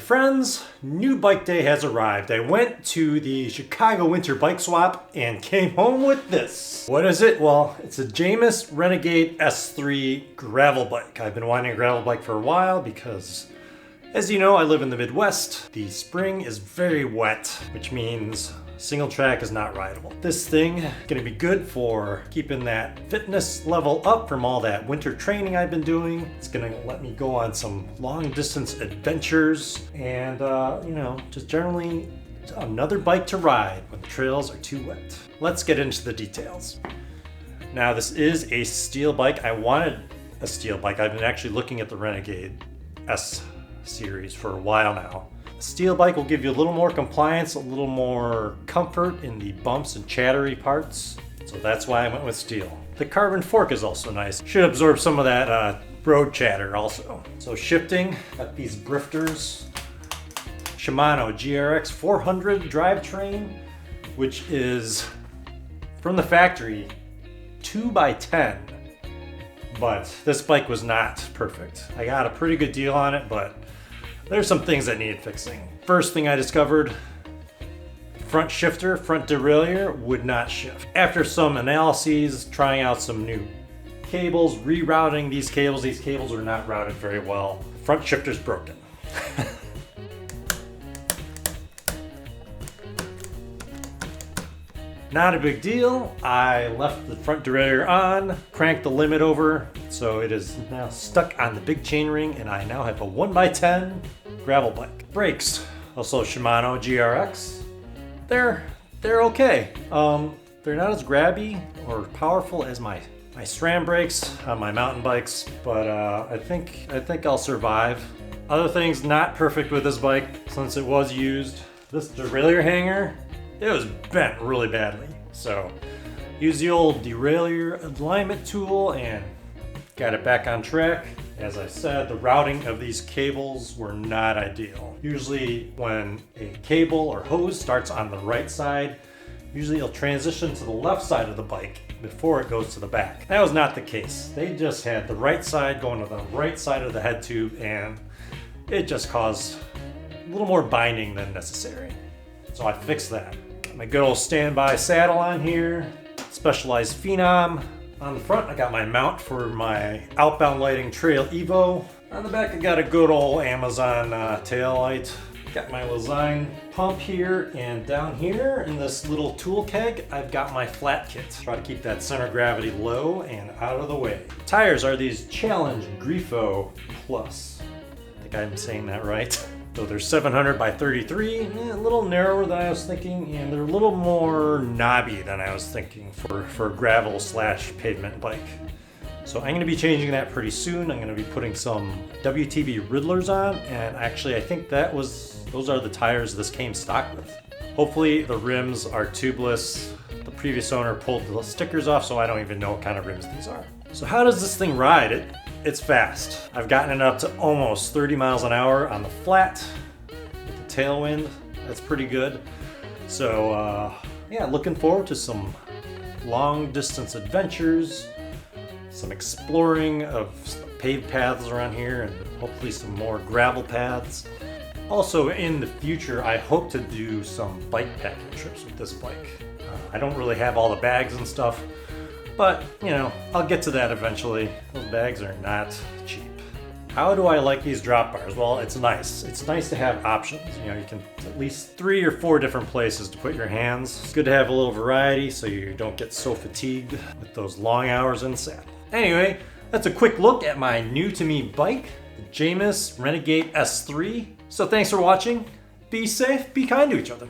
friends, new bike day has arrived. I went to the Chicago Winter Bike Swap and came home with this. What is it? Well, it's a Jamis Renegade S3 gravel bike. I've been wanting a gravel bike for a while because, as you know, I live in the Midwest. The spring is very wet, which means single track is not rideable. This thing is gonna be good for keeping that fitness level up from all that winter training I've been doing. It's gonna let me go on some long distance adventures and, just generally another bike to ride when the trails are too wet. Let's get into the details. Now, this is a steel bike. I wanted a steel bike. I've been actually looking at the Renegade S series for a while now. Steel bike will give you a little more compliance, a little more comfort in the bumps and chattery parts. So that's why I went with steel. The carbon fork is also nice. Should absorb some of that road chatter also. So shifting, got these drifters. Shimano GRX 400 drivetrain, which is from the factory 2x10. But this bike was not perfect. I got a pretty good deal on it, but there's some things that needed fixing. First thing I discovered, front shifter, front derailleur would not shift. After some analyses, trying out some new cables, rerouting these cables were not routed very well. Front shifter's broken. Not a big deal. I left the front derailleur on, cranked the limit over, so it is now stuck on the big chainring, and I now have a 1x10 gravel bike. Brakes, also Shimano GRX. They're okay. They're not as grabby or powerful as my SRAM brakes on my mountain bikes, but I think I'll survive. Other things not perfect with this bike since it was used. This derailleur hanger, it was bent really badly. So use the old derailleur alignment tool and got it back on track. As I said, the routing of these cables were not ideal. Usually when a cable or hose starts on the right side, usually it'll transition to the left side of the bike before it goes to the back. That was not the case. They just had the right side going to the right side of the head tube, and it just caused a little more binding than necessary. So I fixed that. My good old standby saddle on here, Specialized Phenom. On the front, I got my mount for my outbound lighting Trail Evo. On the back, I got a good old Amazon tail light. Got my Lesign pump here, and down here in this little tool keg, I've got my flat kit. Try to keep that center of gravity low and out of the way. Tires are these Challenge Grifo Plus. I think I'm saying that right. So they're 700 by 33, a little narrower than I was thinking, and they're a little more knobby than I was thinking for a gravel / pavement bike. So I'm gonna be changing that pretty soon. I'm gonna be putting some WTB Riddlers on, and actually I think those are the tires this came stock with. Hopefully the rims are tubeless. The previous owner pulled the stickers off, so I don't even know what kind of rims these are. So how does this thing ride? It's fast. I've gotten it up to almost 30 miles an hour on the flat with the tailwind. That's pretty good. So yeah, looking forward to some long distance adventures, some exploring of paved paths around here, and hopefully some more gravel paths. Also in the future, I hope to do some bike packing trips with this bike. I don't really have all the bags and stuff, but, I'll get to that eventually. Those bags are not cheap. How do I like these drop bars? Well, it's nice. It's nice to have options. You can at least 3 or 4 different places to put your hands. It's good to have a little variety so you don't get so fatigued with those long hours in the saddle. Anyway, that's a quick look at my new to me bike, the Jamis Renegade S3. So thanks for watching. Be safe, be kind to each other.